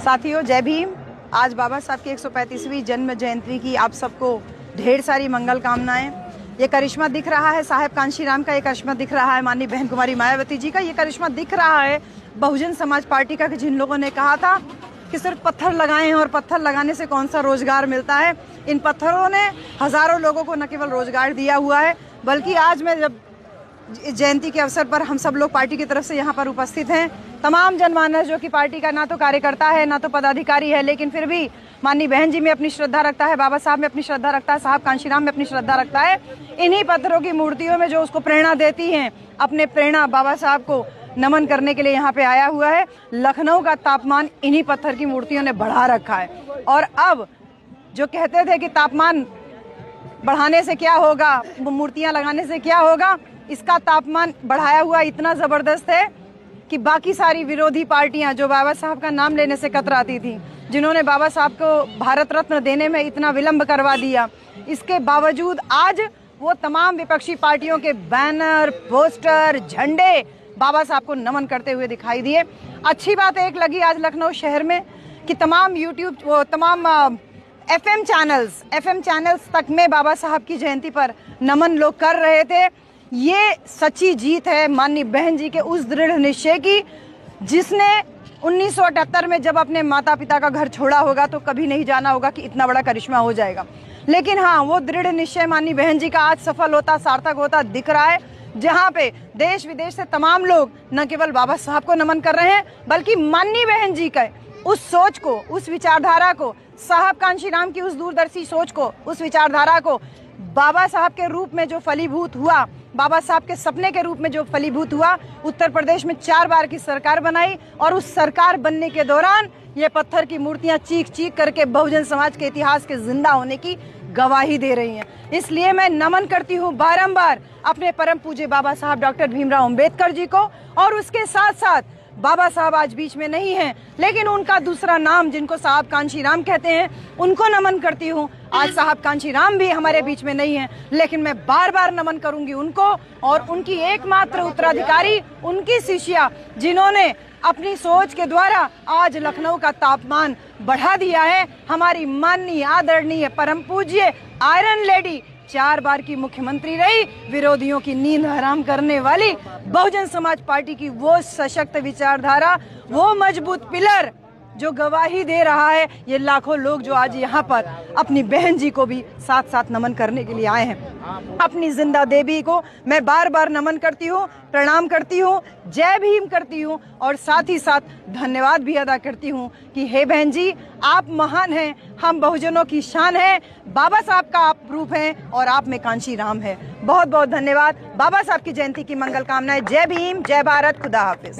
साथियों, जय भीम। आज बाबा साहब की 135वीं जन्म जयंती की आप सबको ढेर सारी मंगल कामनाएं। ये करिश्मा दिख रहा है साहेब कांशीराम का, ये करिश्मा दिख रहा है माननीय बहन कुमारी मायावती जी का, ये करिश्मा दिख रहा है बहुजन समाज पार्टी का, कि जिन लोगों ने कहा था कि सिर्फ पत्थर लगाए हैं और पत्थर लगाने से कौन सा रोजगार मिलता है। इन पत्थरों ने हजारों लोगों को न केवल रोजगार दिया हुआ है, बल्कि आज मैं जब जयंती के अवसर पर हम सब लोग पार्टी की तरफ से यहाँ पर उपस्थित हैं, तमाम जनमानस जो कि पार्टी का ना तो कार्यकर्ता है ना तो पदाधिकारी है, लेकिन फिर भी माननीय बहन जी में अपनी श्रद्धा रखता है, बाबा साहब में अपनी श्रद्धा रखता है, साहब कांशीराम में अपनी श्रद्धा रखता है। इन्हीं पत्थरों की मूर्तियों में जो उसको प्रेरणा देती हैं, अपने प्रेरणा बाबा साहब को नमन करने के लिए यहाँ पे आया हुआ है। लखनऊ का तापमान इन्हीं पत्थर की मूर्तियों ने बढ़ा रखा है। और अब जो कहते थे कि तापमान बढ़ाने से क्या होगा, मूर्तियां लगाने से क्या होगा, इसका तापमान बढ़ाया हुआ इतना जबरदस्त है कि बाकी सारी विरोधी पार्टियां जो बाबा साहब का नाम लेने से कतराती थी, जिन्होंने बाबा साहब को भारत रत्न देने में इतना विलंब करवा दिया, इसके बावजूद आज वो तमाम विपक्षी पार्टियों के बैनर, पोस्टर, झंडे बाबा साहब को नमन करते हुए दिखाई दिए। अच्छी बात एक लगी आज लखनऊ शहर में कि तमाम एफएम चैनल्स तक में बाबा साहब की जयंती पर नमन लोग कर रहे थे। ये सच्ची जीत है माननीय बहन जी के उस दृढ़ निश्चय की, जिसने 1978 में जब अपने माता पिता का घर छोड़ा होगा तो कभी नहीं जाना होगा कि इतना बड़ा करिश्मा हो जाएगा। लेकिन हाँ, वो दृढ़ निश्चय माननीय बहन जी का आज सफल होता, सार्थक होता दिख रहा है, जहाँ पे देश विदेश से तमाम लोग न केवल बाबा साहब को नमन कर रहे हैं, बल्कि माननीय बहन जी का उस सोच को, उस विचारधारा को, साहब कांशीराम की उस दूरदर्शी सोच को, उस विचारधारा को बाबा साहब के रूप में जो फलीभूत हुआ, बाबा साहब के सपने के रूप में जो फलीभूत हुआ, उत्तर प्रदेश में 4 बार की सरकार बनाई और उस सरकार बनने के दौरान ये पत्थर की मूर्तियां चीख चीख करके बहुजन समाज के इतिहास के जिंदा होने की गवाही दे रही हैं। इसलिए मैं नमन करती हूँ बारंबार अपने परम पूज्य बाबा साहब डॉक्टर भीमराव अंबेडकर जी को, और उसके साथ साथ बाबा साहब आज बीच में नहीं हैं, लेकिन उनका दूसरा नाम जिनको साहब कांशीराम कहते हैं, उनको नमन करती हूँ। आज साहब कांशीराम भी हमारे बीच में नहीं है, लेकिन मैं बार बार नमन करूंगी उनको और उनकी एकमात्र उत्तराधिकारी, उनकी शिष्या, जिन्होंने अपनी सोच के द्वारा आज लखनऊ का तापमान बढ़ा दिया है। हमारी माननीय आदरणीय परम पूज्य आयरन लेडी, 4 बार की मुख्यमंत्री रही, विरोधियों की नींद हराम करने वाली बहुजन समाज पार्टी की वो सशक्त विचारधारा, वो मजबूत पिलर जो गवाही दे रहा है। ये लाखों लोग जो आज यहाँ पर अपनी बहन जी को भी साथ साथ नमन करने के लिए आए हैं, अपनी जिंदा देवी को मैं बार बार नमन करती हूँ, प्रणाम करती हूँ, जय भीम करती हूँ, और साथ ही साथ धन्यवाद भी अदा करती हूँ कि हे बहन जी, आप महान हैं, हम बहुजनों की शान हैं, बाबा साहब का आप रूप हैं और आप में कांशीराम है। बहुत बहुत धन्यवाद। बाबा साहब की जयंती की मंगल कामनाएं। जय भीम, जय भारत, खुदा हाफिज।